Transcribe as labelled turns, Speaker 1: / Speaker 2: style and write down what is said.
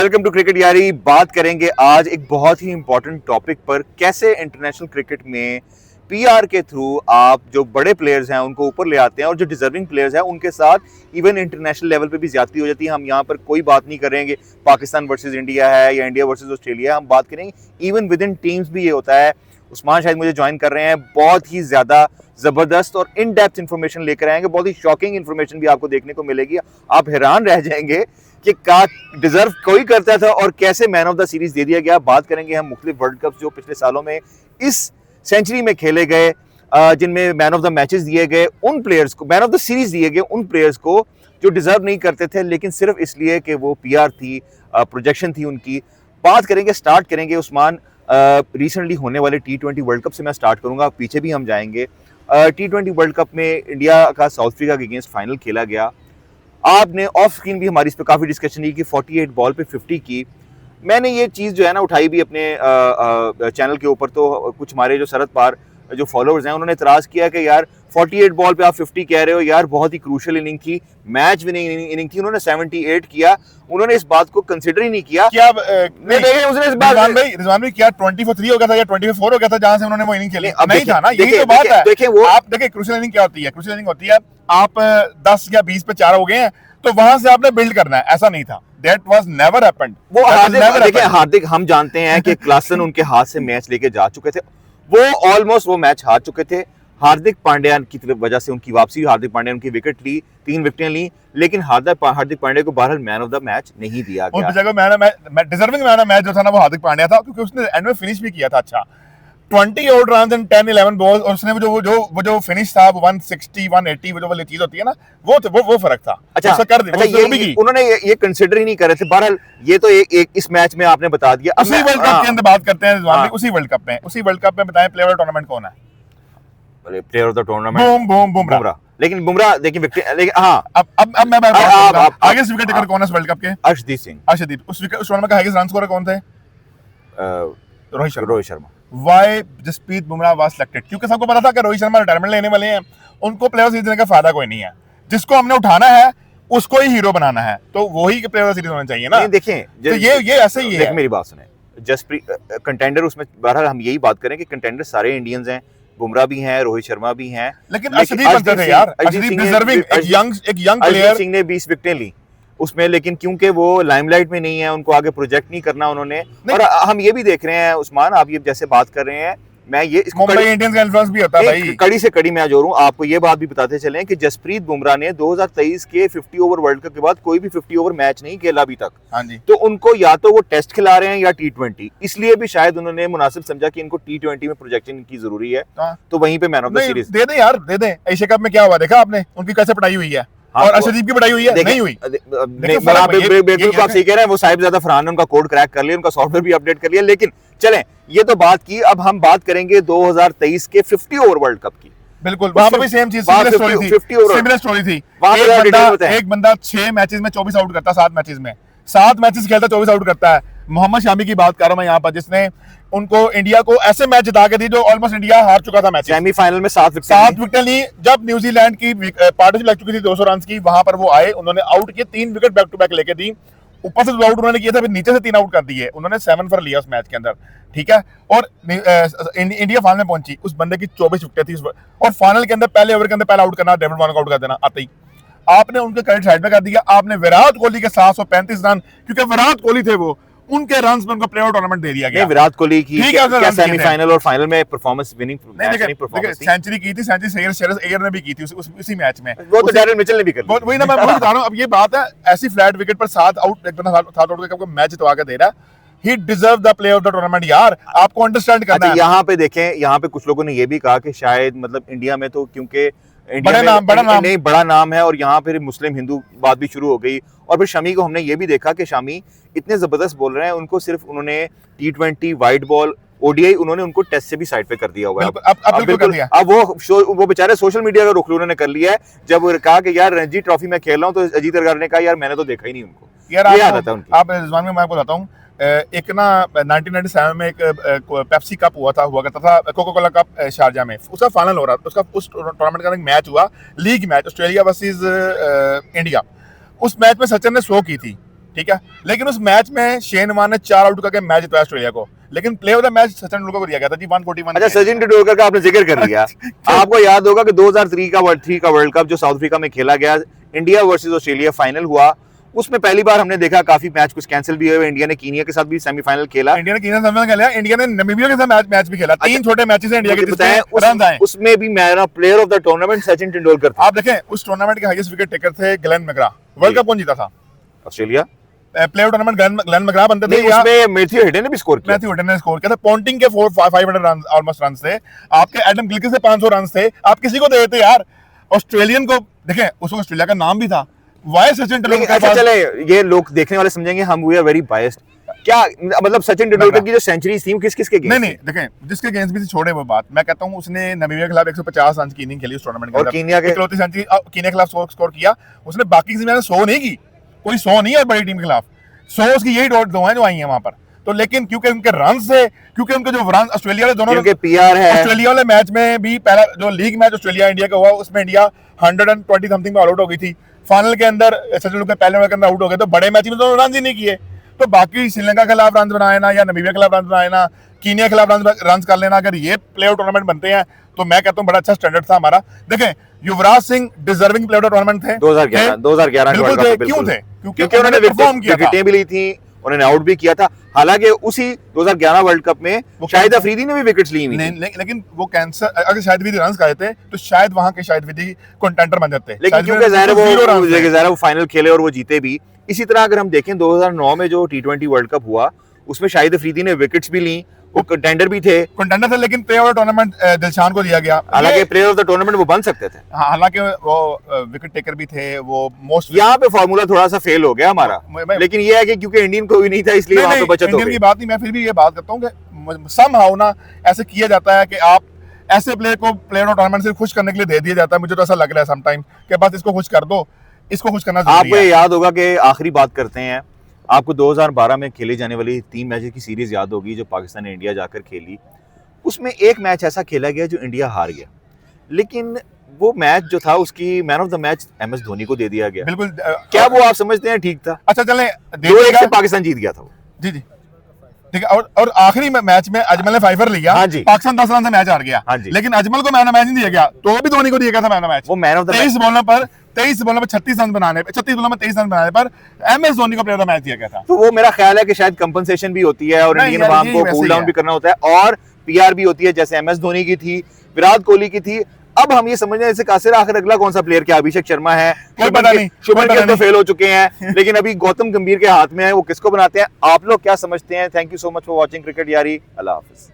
Speaker 1: Welcome to cricket यारी। बात करेंगे आज एक बहुत ही इंपॉर्टेंट टॉपिक पर, कैसे इंटरनेशनल क्रिकेट में पीआर के थ्रू आप जो बड़े प्लेयर्स हैं उनको ऊपर ले आते हैं और जो डिजर्विंग प्लेयर्स हैं उनके साथ इवन इंटरनेशनल लेवल पे भी ज्यादती हो जाती है। हम यहाँ पर कोई बात नहीं करेंगे पाकिस्तान वर्सेस इंडिया है या इंडिया वर्सेस ऑस्ट्रेलिया, हम बात करेंगे इवन विद इन टीम्स भी ये होता है। उस्मान शायद मुझे ज्वाइन कर रहे हैं, बहुत ही ज्यादा जबरदस्त और इन डेप्थ इन्फॉर्मेशन लेकर आएंगे। बहुत ही शॉकिंग इन्फॉर्मेशन भी आपको देखने को मिलेगी। आप हैरान रह जाएंगे कि का डिजर्व कोई करता था और कैसे मैन ऑफ द सीरीज दे दिया गया। बात करेंगे हम मुख्तलिफ वर्ल्ड कप जो पिछले सालों में इस सेंचुरी में खेले गए, जिनमें मैन ऑफ द मैचेस दिए गए उन प्लेयर्स को, मैन ऑफ द सीरीज दिए गए उन प्लेयर्स को जो डिजर्व नहीं करते थे, लेकिन सिर्फ इसलिए कि वो पीआर थी, प्रोजेक्शन थी उनकी। बात करेंगे, स्टार्ट करेंगे उस्मान रिसेंटली होने वाले T20 वर्ल्ड कप से मैं स्टार्ट करूंगा, पीछे भी हम जाएंगे। T20 वर्ल्ड कप में इंडिया का साउथ अफ्रीका के अगेंस्ट फाइनल खेला गया। आपने ऑफ स्क्रीन भी हमारी इस पर काफ़ी डिस्कशन की कि 48 बॉल पे 50 की। मैंने ये चीज़ जो है ना उठाई भी अपने चैनल के ऊपर, तो कुछ हमारे जो सरहद पार जो फॉलोअर्स हैं उन्होंने इतराज़ किया कि यार 48 बॉल पे आप 50 कह रहे हो, यार बहुत ही क्रूशल इनिंग थी, मैच विनिंग इनिंग थी। उन्होंने 78 किया, उन्होंने इस बात को कंसिडर ही नहीं किया।
Speaker 2: क्या
Speaker 1: उसने इस बात
Speaker 2: रिजवान भाई क्या 24 for 3 हो गया था या 24 for 4 हो गया था जहां से उन्होंने वो इनिंग खेली? नहीं था ना, यही तो बात है।
Speaker 1: देखिए वो
Speaker 2: आप देखिए क्रूशियल इनिंग क्या होती है। क्रूशियल इनिंग होती है आप 10 या 20 पे 4 हो गए हैं तो वहां से आपने बिल्ड करना है, ऐसा नहीं था। That was never happened.
Speaker 1: वो हार्दिक हम जानते हैं कि क्लासन उनके हाथ से मैच लेके जा चुके थे, वो ऑलमोस्ट वो मैच हार चुके थे। हार्दिक पांड्या की वजह से उनकी वापसी, हार्दिक पांड्या उनकी विकेट ली, 3 विकेटें ली, लेकिन हार्दिक पांड्या को बहरहाल मैन ऑफ द मैच नहीं दिया गया।
Speaker 2: उस जगह डिजर्विंग मैन ऑफ मैच जो था ना वो हार्दिक पांड्या था, क्योंकि उसने एंड में फिनिश भी किया था अच्छा। 20 आउट रन एंड 10-11 बॉल्स, और उसने वो जो फिनिश था 160 180 वो जो वाली चीज होती है ना, वो फर्क था।
Speaker 1: अच्छा, उन्होंने ये कंसीडर ही नहीं कर रहे थे। बहरहाल ये तो एक इस मैच में आपने बता दिया।
Speaker 2: उसी वर्ल्ड कप के अंदर बात करते हैं, उसी वर्ल्ड कप में बताएं प्लेयर ऑफ टूर्नामेंट कौन है?
Speaker 1: Player of the tournament Bumrah. लेकिन बुमराह देखिए लेकिन हाँ,
Speaker 2: अब मैं आगे विकेट टेकर कौन है इस वर्ल्ड कप के?
Speaker 1: अर्शदीप सिंह।
Speaker 2: उस टूर्नामेंट का हाईएस्ट रन स्कोरर कौन थे? Rohit Sharma. Why Jasprit Bumrah was selected? क्योंकि सबको पता था कि रोहित शर्मा रिटायरमेंट लेने वाले हैं, उनको प्लेयर ऑफ सीरीज देने का फायदा कोई नहीं है। जिसको हमने उठाना है उसको ही हीरो बनाना है, तो वही प्लेयर ऑफ सीरीज होना चाहिए ना।
Speaker 1: देखिए
Speaker 2: तो ये ऐसे ही है।
Speaker 1: मेरी बात सुने, जसप्रीत कंटेंडर उसमें, बहरहाल हम यही बात करें कि कंटेंडर सारे इंडियंस हैं, बुमराह भी हैं, रोहित शर्मा भी हैं,
Speaker 2: लेकिन अर्शदीप बनते थे यार। अर्शदीप डिजर्विंग एक यंग प्लेयर।
Speaker 1: सिंह ने 20 विकेटें ली उसमें, लेकिन क्योंकि वो लाइमलाइट में नहीं है, उनको आगे प्रोजेक्ट नहीं करना उन्होंने। और हम ये भी देख रहे हैं उस्मान, आप ये जैसे बात कर रहे हैं, मैं ये
Speaker 2: मुंबई इंडियंस का इन्फ्लुएंस भी होता है भाई।
Speaker 1: कड़ी से कड़ी मैं जोड़ूं, आपको ये बात भी बताते चलें कि जसप्रीत बुमराह ने 2023 के 50 ओवर वर्ल्ड कप के बाद कोई भी 50 ओवर मैच नहीं खेला अभी तक।
Speaker 2: हाँ जी।
Speaker 1: तो उनको या तो वो टेस्ट खिला रहे हैं या T20, इसलिए भी शायद उन्होंने मुनासिब समझा कि इनको T20 में प्रोजेक्शन की जरूरी है, तो वहीं पे मैन ऑफ द सीरीज
Speaker 2: दे दें यार, दे दें। एशिया कप में क्या हुआ देखा आपने, उनकी कैसे पढ़ाई हुई है?
Speaker 1: हाँ,
Speaker 2: और अर्शदीप की बढ़ाई हुई है? नहीं हुई।
Speaker 1: बिल्कुल आप सही कह रहे हैं, वो साहिब ज़्यादा फरहान ने उनका कोड क्रैक कर लिया, उनका सॉफ्टवेयर भी अपडेट कर लिया। लेकिन चलें, ये तो बात की, अब हम बात करेंगे 2023 के 50 ओवर वर्ल्ड कप की।
Speaker 2: बिल्कुल, वहां पर भी सेम चीज, सिमिलर स्टोरी थी। एक बंदा 6 मैचेस में 24 आउट करता, 7 मैचेस में 7 मैचेस खेलता 24 आउट करता है। मोहम्मद शामी की बात कर रहा हूं मैं यहाँ पर, जिसने उनको इंडिया को ऐसे मैच जिता के दी जो ऑलमोस्ट इंडिया हार चुका था मैच।
Speaker 1: सेमीफाइनल में 7
Speaker 2: विकेट ली। जब न्यूजीलैंड की पार्टनरशिप लग चुकी थी 200 रन की, वहां पर वो आए, उन्होंने आउट किए, 3 विकेट बैक टू बैक लेके दी। ऊपर से 2 आउट उन्होंने किया था, फिर नीचे से 3 आउट कर दिए उन्होंने, 7 फॉर लिया उस मैच के अंदर, ठीक है। और इंडिया फाइनल में पहुंची, उस बंदे की 24 विकेट थी, और फाइनल के अंदर पहले ओवर के अंदर पहला आउट करना, डेविड वार्नर को आउट कर देना आते ही। आपने उनके क्रेडिट साइड में कर दिया। आपने विराट कोहली के 735 रन, क्योंकि विराट कोहली थे वो, उनके रन्स में उनको प्लेयर ऑफ टूर्नामेंट दे दिया गया।
Speaker 1: विराट कोहली की क्या सेमीफाइनल और फाइनल में परफॉर्मेंस विनिंग
Speaker 2: सेंचुरी की थी, सेंचुरी शेरस एयर ने भी की थी उसी मैच में।
Speaker 1: वो तो डैरेन मिचेल ने भी कर ली।
Speaker 2: वही ना मैं बता रहा हूं। अब ये बात है, ऐसी फ्लैट विकेट पर 7 आउट, एक बंदा 7 आउट करके मैच जितवा के दे रहा है। He deserved the player of the tournament यार, आपको अंडरस्टैंड करना है।
Speaker 1: यहाँ पे देखें, यहाँ पे कुछ लोगों ने ये भी कहा कि शायद मतलब इंडिया में तो क्योंकि
Speaker 2: बड़ा
Speaker 1: नाम है, और यहाँ फिर मुस्लिम हिंदू बात भी शुरू हो गई। और फिर शमी को हमने ये भी देखा कि शमी इतने जबरदस्त बोल रहे हैं, उनको सिर्फ उन्होंने T20 वाइट बॉल ODI उन्होंने उनको टेस्ट से भी साइड पे कर दिया हुआ है। अब वो बेचारे सोशल मीडिया का रुख उन्होंने कर लिया है। जब कहा कि यार रणजी ट्रॉफी में खेल रहा हूँ, तो अजीत अरगार ने कहा यार मैंने तो देखा ही नहीं उनको।
Speaker 2: यार आप रिजवान में मैं आपको बताता हूँ, एक ना 1997 में एक पेप्सी कप हुआ करता था, कोका कोला कप शारजा में, उसका फाइनल हो रहा था। उसका उस टूर्नामेंट का एक मैच हुआ, league match, Australia versus India. उस मैच में सचिन ने 100 की थी, ठीक है, लेकिन उस मैच में शेन वॉर्न ने 4 आउट करके मैच जिताया ऑस्ट्रेलिया को, लेकिन player of the match Sachin Tendulkar को दिया गया था जी 141।
Speaker 1: अच्छा, सचिन तेंदुलकर का आपने जिक्र कर लिया। आपको याद होगा कि 2003 का वर्ल्ड कप जो साउथ अफ्रीका में खेला गया, इंडिया वर्सेस ऑस्ट्रेलिया फाइनल हुआ, उसमें पहली बार हमने देखा काफी मैच कुछ कैंसिल भी हुए। इंडिया ने कीनिया के साथ भी सेमीफाइनल खेला,
Speaker 2: इंडिया ने कीनिया के साथ खेला, इंडिया ने नामीबिया के साथ मैच भी खेला। 3 छोटे मैचेस हैं इंडिया के,
Speaker 1: बताएं
Speaker 2: रन आए।
Speaker 1: उसमें भी मेरा player of the tournament Sachin Tendulkar था।
Speaker 2: आप देखें उस टूर्नामेंट के हाईएस्ट विकेट टेकर थे ग्लेन मैकग्रा। वर्ल्ड कप कौन जीता था?
Speaker 1: Australia.
Speaker 2: Player of tournament Glenn McGrath बनते थे,
Speaker 1: उसमें मैथ्यू हेडन ने भी स्कोर किया।
Speaker 2: मैथ्यू हेडन ने स्कोर किया था। पॉन्टिंग के 500 रन ऑलमोस्ट रन थे, आपके एडम गिलक्रिस्ट से 500 रन थे, आप किसी को दे देते यार। ऑस्ट्रेलियन को देखें, उसको ऑस्ट्रेलिया का नाम भी था, वाई सचिन तेंदुलकर।
Speaker 1: अच्छा चले, ये लोग देखने वाले समझेंगे हम वी आर वेरी बायस्ड, क्या मतलब सचिन तेंदुलकर की जो सेंचुरीज थी किस किसके गेम्स?
Speaker 2: नहीं देखें, जिसके गेम्स भी से छोड़े वो बात, मैं कहता हूं उसने नामीबिया के खिलाफ 150 रन की इनिंग खेली उस टूर्नामेंट के
Speaker 1: और कीनिया के
Speaker 2: इकलौती सेंचुरी कीनिया के खिलाफ स्कोर किया उसने। बाकी किसी में 100 नहीं की, कोई 100 नहीं है बड़ी टीम के खिलाफ, 100 उसकी यही दो हैं जो आई हैं वहां पर। तो लेकिन क्योंकि उनके रन से, क्योंकि उनके जो रन ऑस्ट्रेलिया वाले दोनों
Speaker 1: क्योंकि पीआर है,
Speaker 2: ऑस्ट्रेलिया वाले मैच में भी पहला जो लीग मैच ऑस्ट्रेलिया इंडिया का हुआ उसमें इंडिया 120 समथिंग में ऑल आउट हो गई थी। फाइनल के अंदर सचिन तेंदुलकर पहले मैच के अंदर आउट हो गए, तो बड़े मैच में तो रन ही नहीं किए। तो बाकी श्रीलंका के खिलाफ रन बनाए ना, या नामीबिया के खिलाफ रन बनाए ना, कीनिया के खिलाफ रन कर लेना, अगर ये प्ले ऑफ टूर्नामेंट बनते हैं तो मैं कहता हूं बड़ा अच्छा स्टैंडर्ड था हमारा। देखें Yuvraj Singh deserving player of tournament थे
Speaker 1: 2011
Speaker 2: बिल्कुल थे। क्यों थे?
Speaker 1: क्योंकि उन्होंने विकेटें भी ली थी, उन्होंने आउट भी किया था। हालांकि उसी 2011 वर्ल्ड कप में शाहिद अफरीदी ने भी विकेट्स ली हुई थी,
Speaker 2: लेकिन वो कैंसर, अगर शाहिद अफरीदी रन आए थे तो शायद वहां के शाहिद अफरीदी कंटेंटर बन जाते।
Speaker 1: लेकिन क्योंकि ज़ाहिर वो फाइनल खेले और वो जीते भी। इसी तरह अगर हम देखें 2009 में जो T20 वर्ल्ड कप हुआ उसमें शाहिद अफरीदी ने विकेट्स भी ली, वो कंटेंडर भी थे, लेकिन
Speaker 2: player of the tournament Dilshan को दिया गया।
Speaker 1: हालांकि प्लेयर ऑफ द टूर्नामेंट वो बन सकते थे,
Speaker 2: हालांकि वो विकेट टेकर भी थे, वो मोस्ट।
Speaker 1: यहाँ पे फार्मूला थोड़ा सा फेल हो गया हमारा, लेकिन ये है कि क्योंकि इंडियन कोई नहीं था इसलिए वहां पे बचत हो गई।
Speaker 2: इंडियन की बात नहीं, मैं फिर भी ये बात करता हूँ कि समहाउ ना ऐसे किया जाता है कि आप ऐसे प्लेयर को प्लेयर ऑफ टूर्नामेंट से खुश करने के लिए दे दिया जाता है। मुझे तो ऐसा लग रहा है सम टाइम कि बस इसको खुश कर दो, इसको खुश करना जरूरी है।
Speaker 1: आपको याद होगा कि आखिरी बात करते हैं, आपको 2012 में खेली जाने वाली 3 मैचेस की सीरीज याद होगी जो पाकिस्तान ने इंडिया जाकर खेली। उसमें एक मैच ऐसा खेला गया जो इंडिया हार गया, लेकिन वो मैच जो था उसकी man of the match MS Dhoni को दे दिया गया।
Speaker 2: बिल्कुल।
Speaker 1: क्या वो आप समझते हैं ठीक था?
Speaker 2: अच्छा चलें,
Speaker 1: 2-1 से पाकिस्तान जीत गया था वो।
Speaker 2: जी ठीक है। और आखिरी मैच में अजमल ने 5 लिया, पाकिस्तान 10 रन से मैच हार गया, लेकिन अजमल को मैन ऑफ मैच नहीं दिया गया, तो भी धोनी को दिया गया था मैन ऑफ मैच।
Speaker 1: वो मैन ऑफ द
Speaker 2: 23 बॉलों पर 36 बॉलों में 36 बॉलों में 23 रन बनाने पर MS धोनी को प्लेयर ऑफ द मैच दिया गया था।
Speaker 1: तो वो मेरा ख्याल है कि शायद कंपनसेशन भी होती है और इंडियन अवाम को कूल डाउन भी करना होता है, और PR भी होती है, जैसे MS धोनी की थी, विराट कोहली की थी। अब हम ये समझने जैसे कासिर आखिर अगला कौन सा प्लेयर, क्या अभिषेक शर्मा है? शुभमन गिल तो फेल हो चुके हैं, लेकिन अभी गौतम गंभीर के हाथ में है, वो किसको बनाते हैं? आप लोग क्या समझते हैं? Thank you so much for watching cricket यारी। अल्लाह हाफिज।